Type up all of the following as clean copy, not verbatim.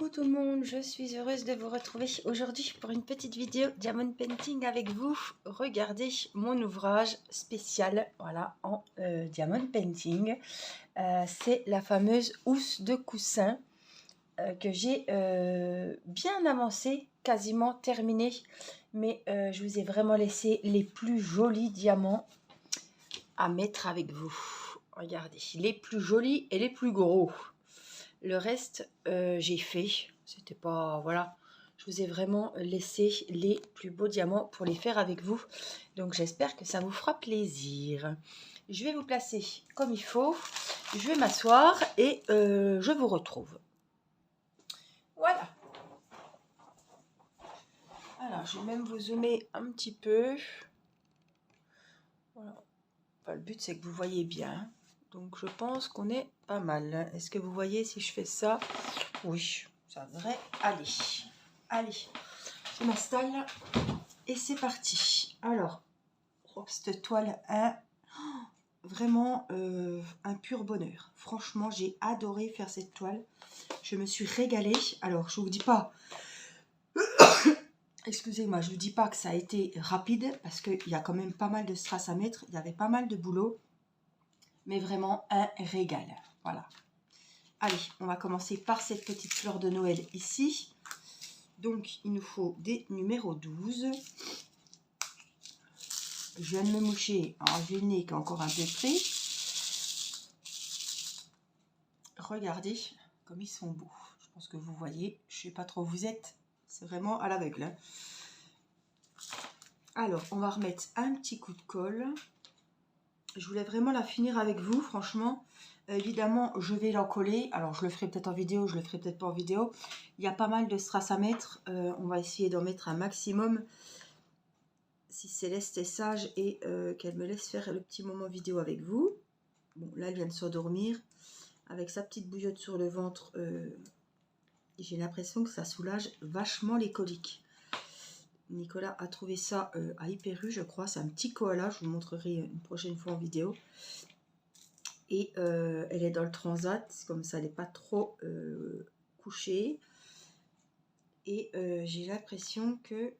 Coucou tout le monde, je suis heureuse de vous retrouver aujourd'hui pour une petite vidéo Diamond Painting avec vous. Regardez mon ouvrage spécial, voilà, en Diamond Painting. C'est la fameuse housse de coussin que j'ai bien avancée, quasiment terminée. Mais je vous ai vraiment laissé les plus jolis diamants à mettre avec vous. Regardez, les plus jolis et les plus gros. Le reste, j'ai fait. C'était pas... Voilà. Je vous ai vraiment laissé les plus beaux diamants pour les faire avec vous. Donc, j'espère que ça vous fera plaisir. Je vais vous placer comme il faut. Je vais m'asseoir et je vous retrouve. Voilà. Alors, je vais même vous zoomer un petit peu. Voilà. Enfin, le but, c'est que vous voyez bien. Donc, je pense qu'on est pas mal. Est-ce que vous voyez si je fais ça? Oui, ça devrait aller. Allez, je m'installe et c'est parti. Alors, cette toile est vraiment un pur bonheur. Franchement, j'ai adoré faire cette toile. Je me suis régalée. Alors, je ne vous dis pas... Excusez-moi, je ne vous dis pas que ça a été rapide parce qu'il y a quand même pas mal de strass à mettre. Il y avait pas mal de boulot. Mais vraiment un régal. Voilà. Allez, on va commencer par cette petite fleur de Noël ici. Donc, il nous faut des numéros 12. Je viens de me moucher. Alors, j'ai le nez qui est encore un peu pris. Regardez comme ils sont beaux. Je pense que vous voyez. Je ne sais pas trop où vous êtes. C'est vraiment à l'aveugle. Hein. Alors, on va remettre un petit coup de colle. Je voulais vraiment la finir avec vous, franchement. Évidemment, je vais l'encoller. Alors, je le ferai peut-être en vidéo, je le ferai peut-être pas en vidéo. Il y a pas mal de strass à mettre. On va essayer d'en mettre un maximum. Si Céleste est sage et qu'elle me laisse faire le petit moment vidéo avec vous. Bon, là, elle vient de s'endormir. Avec sa petite bouillotte sur le ventre, j'ai l'impression que ça soulage vachement les coliques. Nicolas a trouvé ça à Hyper U, je crois. C'est un petit koala, je vous montrerai une prochaine fois en vidéo. Et elle est dans le transat, comme ça elle n'est pas trop couchée. Et j'ai l'impression que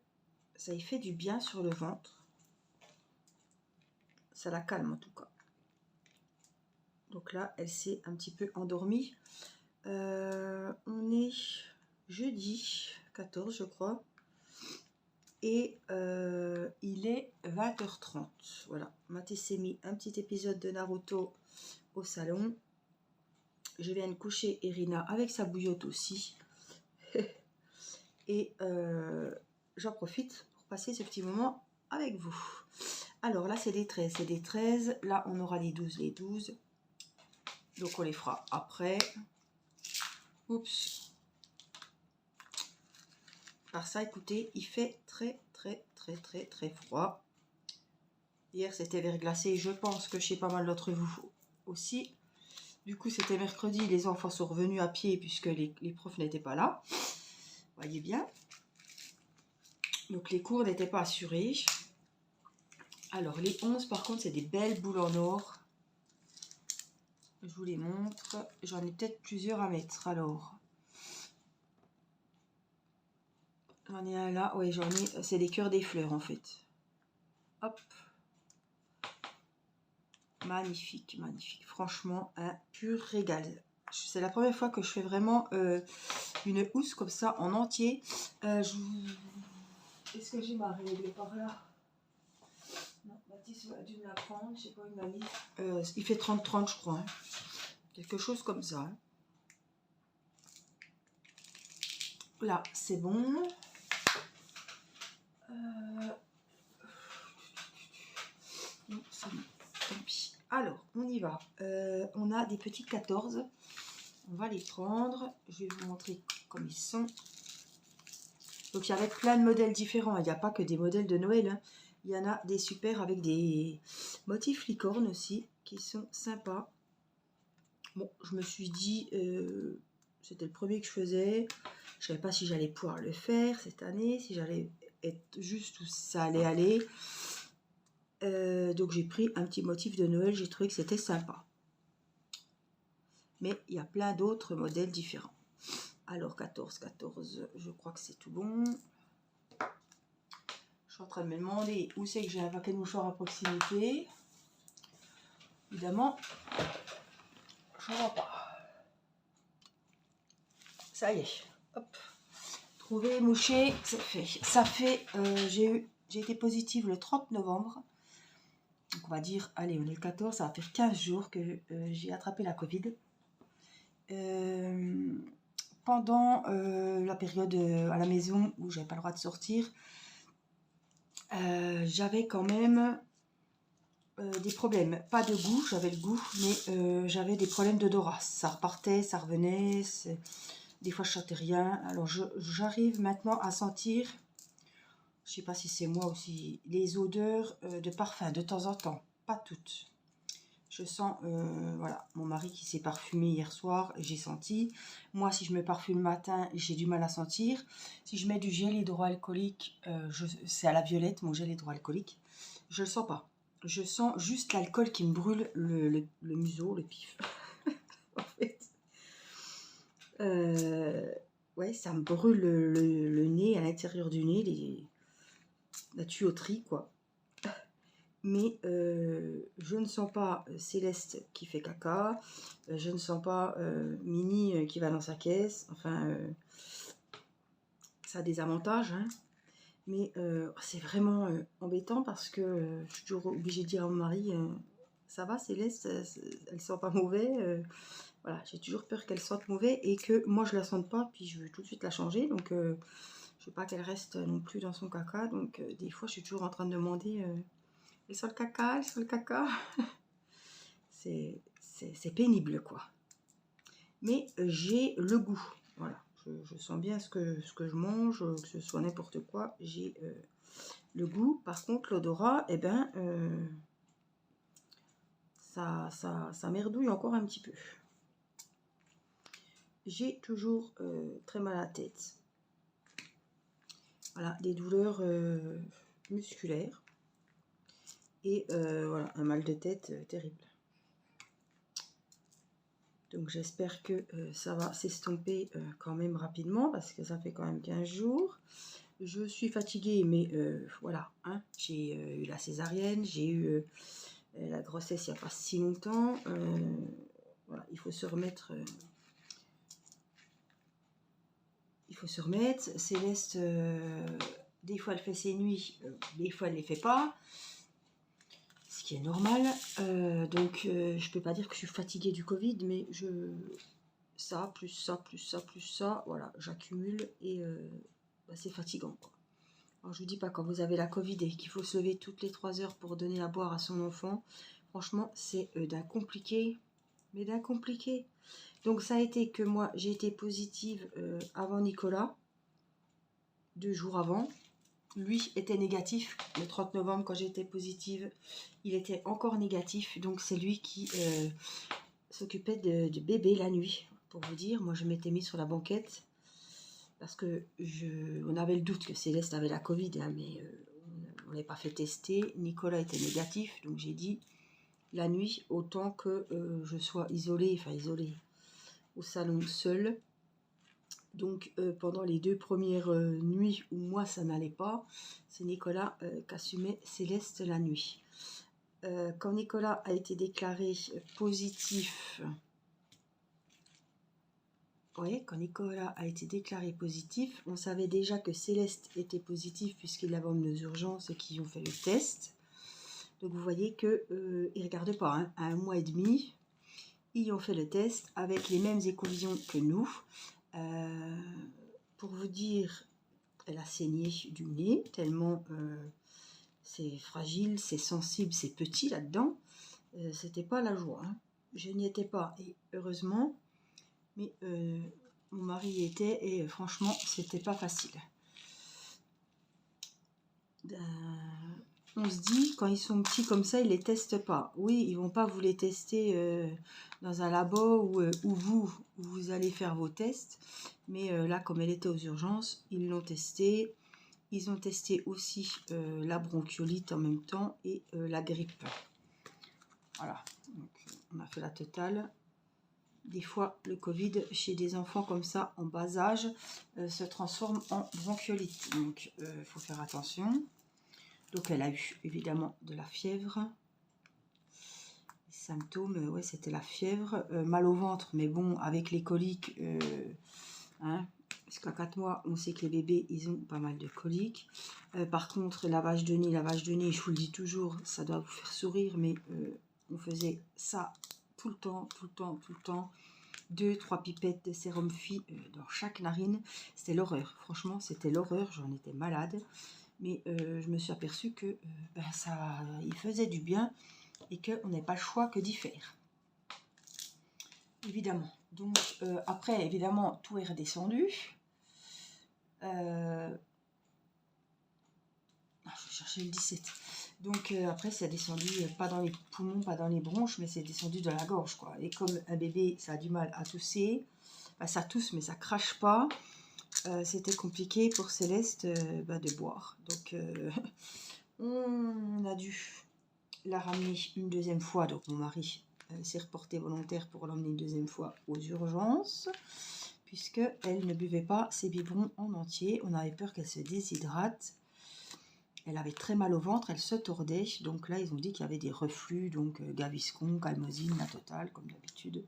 ça y fait du bien sur le ventre. Ça la calme en tout cas. Donc là, elle s'est un petit peu endormie. On est jeudi 14, je crois. Et il est 20h30. Voilà, Mathé s'est mis un petit épisode de Naruto au salon. Je viens de coucher Irina avec sa bouillotte aussi. Et j'en profite pour passer ce petit moment avec vous. Alors là, c'est des 13. C'est des 13. Là, on aura les 12. Les 12. Donc, on les fera après. Oups. Par ça, écoutez, il fait très froid. Hier, c'était verglacé. Je pense que chez pas mal d'entre vous aussi. Du coup, c'était mercredi. Les enfants sont revenus à pied puisque les profs n'étaient pas là. Voyez bien. Donc, les cours n'étaient pas assurés. Alors, les 11, par contre, c'est des belles boules en or. Je vous les montre. J'en ai peut-être plusieurs à mettre. Alors, j'en ai un là. Oui, j'en ai. C'est des cœurs des fleurs, en fait. Hop. Magnifique, magnifique. Franchement, un pur régal. C'est la première fois que je fais vraiment une housse comme ça en entier. Est-ce que j'ai ma règle par là? Non, Baptiste a dû me la prendre. Je sais pas où il m'a mis. Il fait 30-30, je crois. Hein. Quelque chose comme ça. Hein. Là, c'est bon. Non, c'est bon. Tant pis. Alors, on y va. On a des petits 14. On va les prendre. Je vais vous montrer comme ils sont. Donc, il y avait plein de modèles différents. Il n'y a pas que des modèles de Noël. Hein. Il y en a des super avec des motifs licorne aussi qui sont sympas. Bon, je me suis dit, c'était le premier que je faisais. Je ne savais pas si j'allais pouvoir le faire cette année, si j'allais être juste où ça allait aller. Donc, j'ai pris un petit motif de Noël. J'ai trouvé que c'était sympa. Mais il y a plein d'autres modèles différents. Alors 14, 14, je crois que c'est tout bon. Je suis en train de me demander où c'est que j'ai un paquet de mouchoirs à proximité. Évidemment, je ne vois pas. Ça y est, hop. Trouvé, mouché, c'est fait. Ça fait, j'ai été positive le 30 novembre. Donc on va dire, allez, on est le 14, ça va faire 15 jours que j'ai attrapé la Covid. Pendant la période à la maison où j'avais pas le droit de sortir, j'avais quand même des problèmes. Pas de goût, j'avais le goût, mais j'avais des problèmes d'odorat. Ça repartait, ça revenait, des fois je sentais rien. Alors j'arrive maintenant à sentir, je sais pas si c'est moi aussi, les odeurs de parfum de temps en temps, pas toutes. Je sens, voilà, mon mari qui s'est parfumé hier soir, j'ai senti. Moi, si je me parfume le matin, j'ai du mal à sentir. Si je mets du gel hydroalcoolique, c'est à la violette, mon gel hydroalcoolique, je le sens pas. Je sens juste l'alcool qui me brûle le museau, le pif. En fait. Ouais, ça me brûle le nez, à l'intérieur du nez, la tuyauterie, quoi. Mais je ne sens pas Céleste qui fait caca, je ne sens pas Mini qui va dans sa caisse, enfin, ça a des avantages, hein. Mais c'est vraiment embêtant parce que je suis toujours obligée de dire à mon mari, ça va Céleste, elle sent pas mauvais, voilà, j'ai toujours peur qu'elle sente mauvais et que moi je la sente pas, puis je veux tout de suite la changer, donc je veux pas qu'elle reste non plus dans son caca, donc des fois je suis toujours en train de demander... elle sent le caca, elle sent le caca. C'est pénible, quoi. Mais j'ai le goût. Voilà. Je sens bien ce que je mange, que ce soit n'importe quoi. J'ai le goût. Par contre, l'odorat, eh ben, ça merdouille encore un petit peu. J'ai toujours très mal à la tête. Voilà, des douleurs musculaires. Et voilà, un mal de tête terrible. Donc j'espère que ça va s'estomper quand même rapidement parce que ça fait quand même 15 jours. Je suis fatiguée, mais voilà, hein, j'ai eu la césarienne, j'ai eu la grossesse il n'y a pas si longtemps. Voilà, il faut se remettre. Il faut se remettre. Céleste, des fois elle fait ses nuits, des fois elle ne les fait pas. Ce qui est normal. Donc je peux pas dire que je suis fatiguée du Covid, mais ça, plus ça, plus ça, plus ça, voilà, j'accumule et bah, c'est fatigant, quoi. Alors je vous dis pas, quand vous avez la Covid et qu'il faut se lever toutes les 3 heures pour donner à boire à son enfant, franchement c'est d'un compliqué, mais d'un compliqué. Donc ça a été que moi j'ai été positive avant Nicolas, 2 jours avant. Lui était négatif le 30 novembre quand j'étais positive, il était encore négatif, donc c'est lui qui s'occupait du bébé la nuit. Pour vous dire, moi je m'étais mise sur la banquette parce que on avait le doute que Céleste avait la Covid, hein, mais on n'est pas fait tester. Nicolas était négatif, donc j'ai dit la nuit, autant que je sois isolée au salon seule. Donc pendant les 2 premières nuits où moi ça n'allait pas, c'est Nicolas qu'assumait Céleste la nuit. Quand Nicolas a été déclaré positif, quand Nicolas a été déclaré positif, on savait déjà que Céleste était positive puisqu'ils l'avaient emmené aux urgences et qu'ils ont fait le test. Donc vous voyez qu'ils ne regardent pas, hein, à 1 mois et demi, ils ont fait le test avec les mêmes échantillons que nous. Pour vous dire, elle a saigné du nez, tellement c'est fragile, c'est sensible, c'est petit là-dedans. C'était pas la joie, hein. Je n'y étais pas, et heureusement, mais mon mari y était, et franchement, c'était pas facile. On se dit, quand ils sont petits comme ça, ils les testent pas. Oui, ils vont pas vous les tester dans un labo où vous allez faire vos tests. Mais là, comme elle était aux urgences, ils l'ont testé. Ils ont testé aussi la bronchiolite en même temps et la grippe. Voilà, donc on a fait la totale. Des fois, le Covid, chez des enfants comme ça, en bas âge, se transforme en bronchiolite. Donc, il faut faire attention. Donc, elle a eu, évidemment, de la fièvre. Les symptômes, ouais, c'était la fièvre. Mal au ventre, mais bon, avec les coliques, hein, parce qu'à 4 mois, on sait que les bébés, ils ont pas mal de coliques. Par contre, lavage de nez, je vous le dis toujours, ça doit vous faire sourire, mais on faisait ça tout le temps, tout le temps, tout le temps. 2-3 pipettes de sérum phi dans chaque narine. C'était l'horreur. Franchement, c'était l'horreur. J'en étais malade. Mais je me suis aperçue que ça, il faisait du bien et qu'on n'avait pas le choix que d'y faire. Évidemment. Donc, après, évidemment, tout est redescendu. Je vais chercher le 17. Donc, après, c'est descendu, pas dans les poumons, pas dans les bronches, mais c'est descendu dans la gorge, quoi. Et comme un bébé, ça a du mal à tousser, ça tousse, mais ça crache pas. C'était compliqué pour Céleste de boire. Donc, on a dû la ramener une deuxième fois. Donc, mon mari s'est reporté volontaire pour l'emmener une deuxième fois aux urgences, puisqu'elle ne buvait pas ses biberons en entier. On avait peur qu'elle se déshydrate. Elle avait très mal au ventre, elle se tordait. Donc là, ils ont dit qu'il y avait des reflux, donc Gaviscon, Calmosine, la totale, comme d'habitude.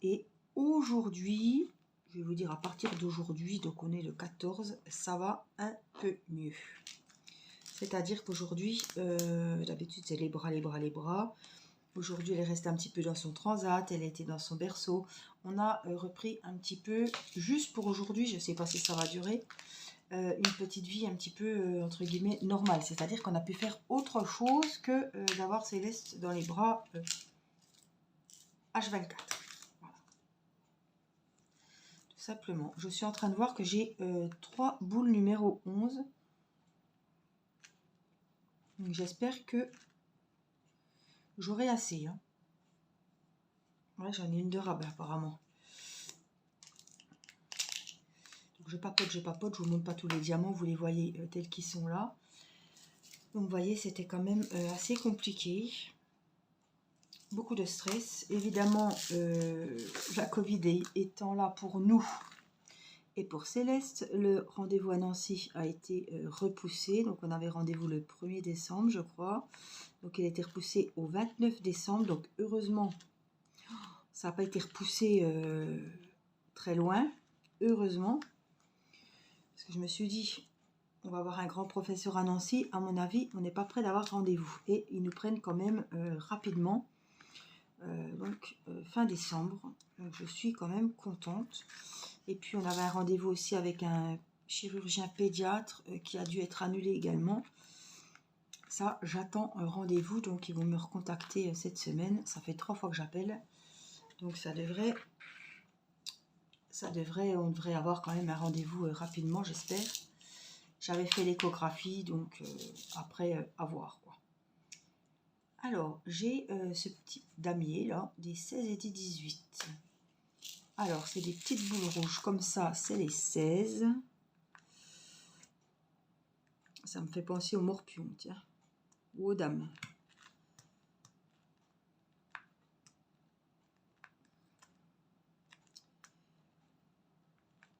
Et aujourd'hui, je vais vous dire, à partir d'aujourd'hui, donc on est le 14, ça va un peu mieux. C'est-à-dire qu'aujourd'hui, d'habitude c'est les bras, les bras, les bras. Aujourd'hui, elle est restée un petit peu dans son transat, elle était dans son berceau. On a repris un petit peu, juste pour aujourd'hui, je ne sais pas si ça va durer, une petite vie un petit peu, entre guillemets, normale. C'est-à-dire qu'on a pu faire autre chose que d'avoir Céleste dans les bras H24. Simplement, je suis en train de voir que j'ai 3 boules numéro 11. Donc j'espère que j'aurai assez. Hein. Ouais, j'en ai une de rabais apparemment. Donc je papote, je vous montre pas tous les diamants, vous les voyez tels qu'ils sont là. Donc vous voyez, c'était quand même assez compliqué. Beaucoup de stress. Évidemment, la Covid étant là pour nous. Et pour Céleste, le rendez-vous à Nancy a été repoussé. Donc, on avait rendez-vous le 1er décembre, je crois. Donc, il a été repoussé au 29 décembre. Donc, heureusement, ça n'a pas été repoussé très loin. Heureusement. Parce que je me suis dit, on va avoir un grand professeur à Nancy. À mon avis, on n'est pas prêt d'avoir rendez-vous. Et ils nous prennent quand même rapidement. Fin décembre. Donc, je suis quand même contente. Et puis, on avait un rendez-vous aussi avec un chirurgien pédiatre qui a dû être annulé également. Ça, j'attends un rendez-vous. Donc, ils vont me recontacter cette semaine. Ça fait 3 fois que j'appelle. Donc, on devrait avoir quand même un rendez-vous rapidement, j'espère. J'avais fait l'échographie, donc après, à voir, quoi. Alors, j'ai ce petit damier, là, des 16 et des 18. Alors, c'est des petites boules rouges comme ça, c'est les 16. Ça me fait penser au morpion, tiens, ou aux dames.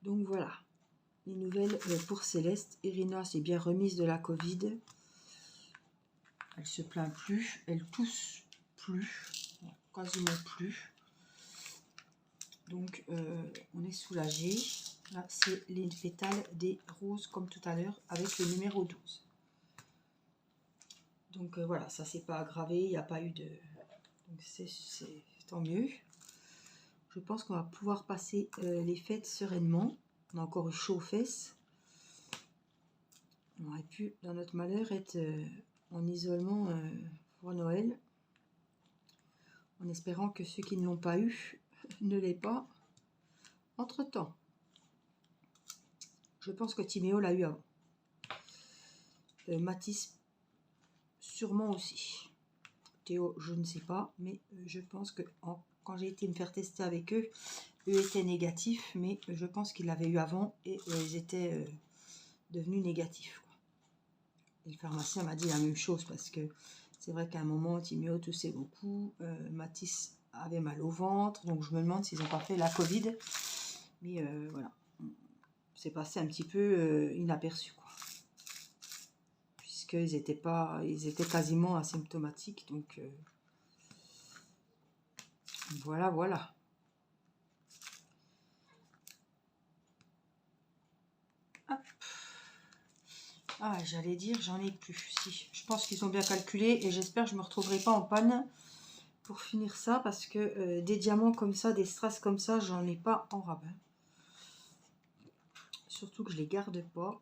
Donc voilà, les nouvelles pour Céleste. Irina s'est bien remise de la Covid. Elle se plaint plus, elle tousse plus, quasiment plus. Donc, on est soulagé. Là, c'est les pétales des roses, comme tout à l'heure, avec le numéro 12. Donc, voilà, ça s'est pas aggravé. Il n'y a pas eu de... Donc, c'est tant mieux. Je pense qu'on va pouvoir passer les fêtes sereinement. On a encore eu chaud aux fesses. On aurait pu, dans notre malheur, être en isolement pour Noël. En espérant que ceux qui ne l'ont pas eu ne l'aient pas entre-temps. Je pense que Timéo l'a eu avant. Mathis, sûrement aussi. Théo, je ne sais pas, mais je pense que quand j'ai été me faire tester avec eux, eux étaient négatifs, mais je pense qu'ils l'avaient eu avant et ils étaient devenus négatifs. Quoi. Et le pharmacien m'a dit la même chose parce que c'est vrai qu'à un moment, Timéo toussait beaucoup, Mathis avaient mal au ventre. Donc je me demande s'ils n'ont pas fait la Covid. Mais voilà, c'est passé un petit peu inaperçu, quoi. Puisqu'ils étaient pas, ils étaient quasiment asymptomatiques. Donc voilà, voilà. Hop. Ah, j'allais dire, j'en ai plus. Si, je pense qu'ils ont bien calculé et j'espère que je ne me retrouverai pas en panne pour finir ça parce que des diamants comme ça, des strass comme ça, j'en ai pas en rabbin. Surtout que je les garde pas.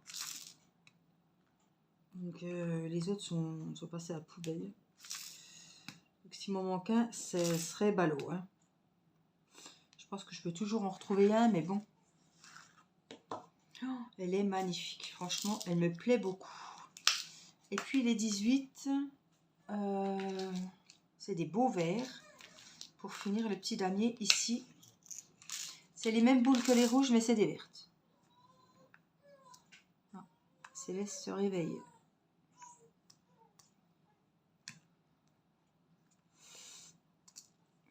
Donc les autres sont passés à la poubelle. Donc s'il m'en manque un, ce serait ballot. Hein. Je pense que je peux toujours en retrouver un, mais bon. Oh, elle est magnifique. Franchement, elle me plaît beaucoup. Et puis les 18, c'est des beaux verts. Pour finir, le petit damier ici. C'est les mêmes boules que les rouges, mais c'est des vertes. Ah, Céleste se réveille.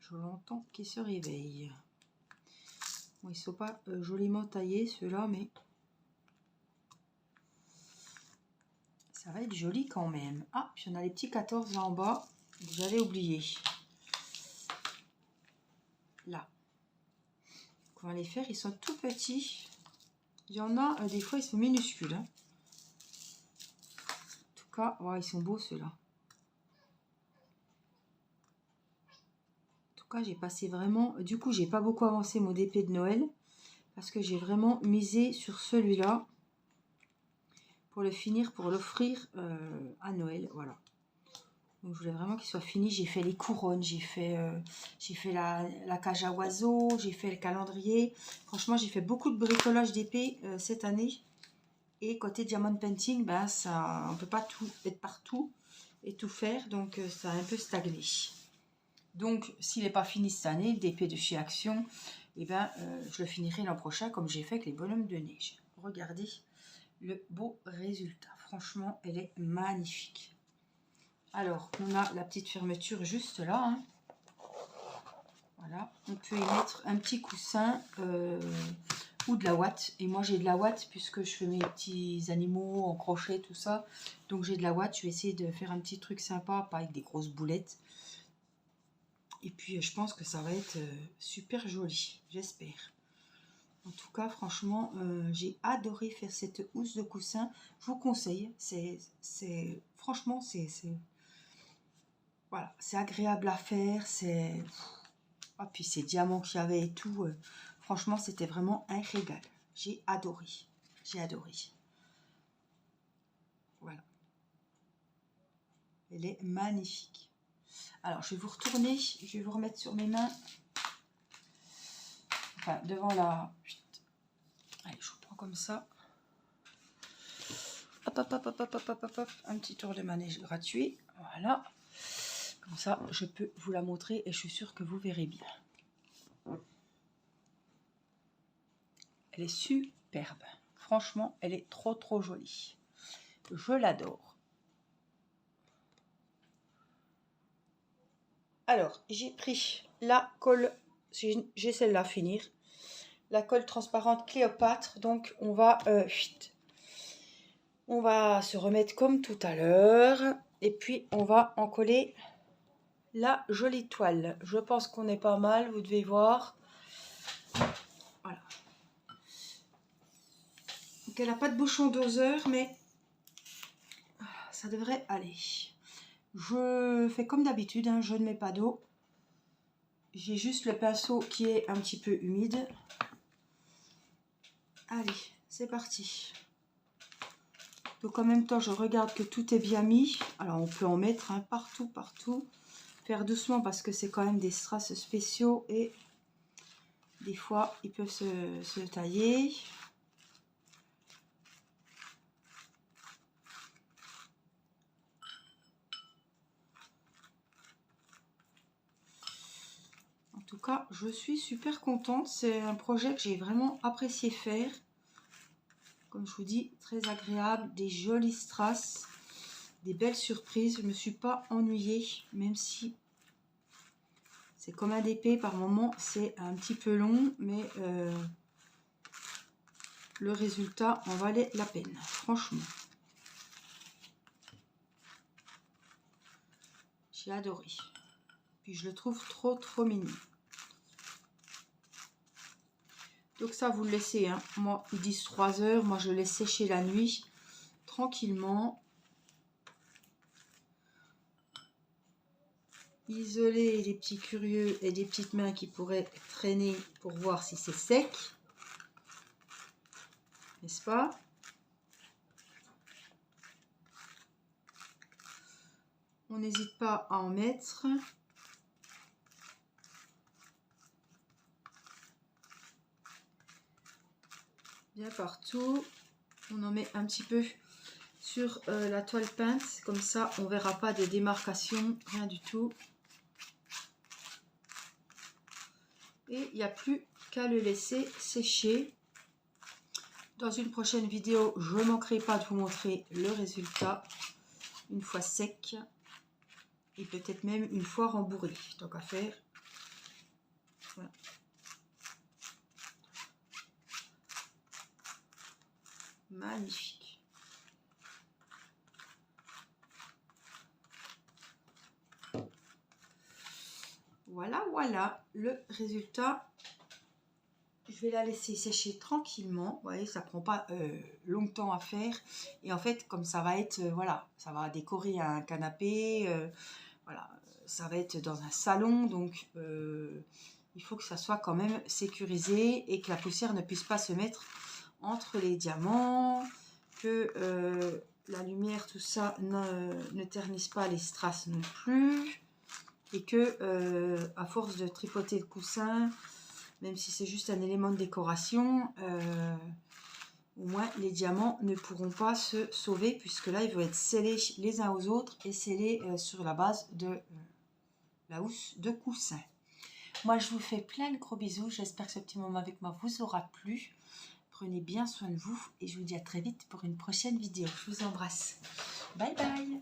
Je l'entends qui se réveille. Bon, ils ne sont pas joliment taillés, ceux-là, mais ça va être joli quand même. Ah, puis on a les petits 14 là en bas. J'avais oublié. Là. On va les faire. Ils sont tout petits. Il y en a, des fois, ils sont minuscules. Hein. En tout cas, ouais, ils sont beaux ceux-là. En tout cas, j'ai passé vraiment... Du coup, j'ai pas beaucoup avancé mon DP de Noël. Parce que j'ai vraiment misé sur celui-là. Pour le finir, pour l'offrir à Noël. Voilà. Donc, je voulais vraiment qu'il soit fini. J'ai fait les couronnes, j'ai fait la cage à oiseaux, j'ai fait le calendrier. Franchement, j'ai fait beaucoup de bricolage d'épée cette année. Et côté diamond painting, ben, ça, on ne peut pas tout être partout et tout faire. Donc, ça a un peu stagné. Donc, s'il n'est pas fini cette année, le DP de chez Action, eh ben, je le finirai l'an prochain comme j'ai fait avec les bonhommes de neige. Regardez le beau résultat. Franchement, elle est magnifique. Alors, on a la petite fermeture juste là. Hein. Voilà, on peut y mettre un petit coussin ou de la ouate. Et moi, j'ai de la ouate puisque je fais mes petits animaux en crochet, tout ça. Donc, j'ai de la ouate. Je vais essayer de faire un petit truc sympa, pas avec des grosses boulettes. Et puis, je pense que ça va être super joli, j'espère. En tout cas, franchement, j'ai adoré faire cette housse de coussin. Je vous conseille. Franchement, voilà, c'est agréable à faire. Ah, puis ces diamants qu'il y avait et tout. Franchement, c'était vraiment un régal. J'ai adoré. J'ai adoré. Voilà. Elle est magnifique. Alors, je vais vous retourner. Je vais vous remettre sur mes mains. Enfin, devant la... Allez, je vous prends comme ça. Hop, hop, hop, hop, hop, hop, hop, hop. Un petit tour de manège gratuit. Voilà. Comme ça, je peux vous la montrer et je suis sûre que vous verrez bien. Elle est superbe. Franchement, elle est trop, trop jolie. Je l'adore. Alors, j'ai pris la colle, j'ai celle-là à finir. La colle transparente Cléopâtre. Donc, on va se remettre comme tout à l'heure. Et puis, on va en coller la jolie toile. Je pense qu'on est pas mal, vous devez voir. Voilà. Donc, elle n'a pas de bouchon doseur, mais ça devrait aller. Je fais comme d'habitude, hein, je ne mets pas d'eau. J'ai juste le pinceau qui est un petit peu humide. Allez, c'est parti. Donc en même temps, je regarde que tout est bien mis. Alors on peut en mettre hein, partout, partout. Faire doucement parce que c'est quand même des strass spéciaux et des fois ils peuvent se tailler. En tout cas, je suis super contente. C'est un projet que j'ai vraiment apprécié faire. Comme je vous dis, très agréable, des jolis strass, des belles surprises. Je ne me suis pas ennuyée, même si C'est comme un DP, par moment c'est un petit peu long, mais le résultat en valait la peine, franchement. J'ai adoré. Puis je le trouve trop mignon. Donc ça, vous le laissez, hein. Moi, ils disent 3 heures. Moi, je le laisse sécher la nuit, tranquillement. Isoler les petits curieux et des petites mains qui pourraient traîner pour voir si c'est sec. N'est-ce pas? On n'hésite pas à en mettre. Bien partout. On en met un petit peu sur la toile peinte. Comme ça, on ne verra pas de démarcation, rien du tout. Et il n'y a plus qu'à le laisser sécher. Dans une prochaine vidéo, je ne manquerai pas de vous montrer le résultat une fois sec. Et peut-être même une fois rembourré, tant qu'à faire. Voilà. Magnifique. Voilà le résultat. Je vais la laisser sécher tranquillement. Vous voyez, ça prend pas longtemps à faire. Et en fait, comme ça va être, voilà, ça va décorer un canapé. Voilà, ça va être dans un salon. Donc, il faut que ça soit quand même sécurisé et que la poussière ne puisse pas se mettre entre les diamants. Que la lumière, tout ça, ne ternisse pas les strass non plus. Et que, à force de tripoter le coussin, même si c'est juste un élément de décoration, au moins les diamants ne pourront pas se sauver, puisque là ils vont être scellés les uns aux autres et scellés sur la base de la housse de coussin. Moi je vous fais plein de gros bisous, j'espère que ce petit moment avec moi vous aura plu. Prenez bien soin de vous et je vous dis à très vite pour une prochaine vidéo. Je vous embrasse. Bye bye.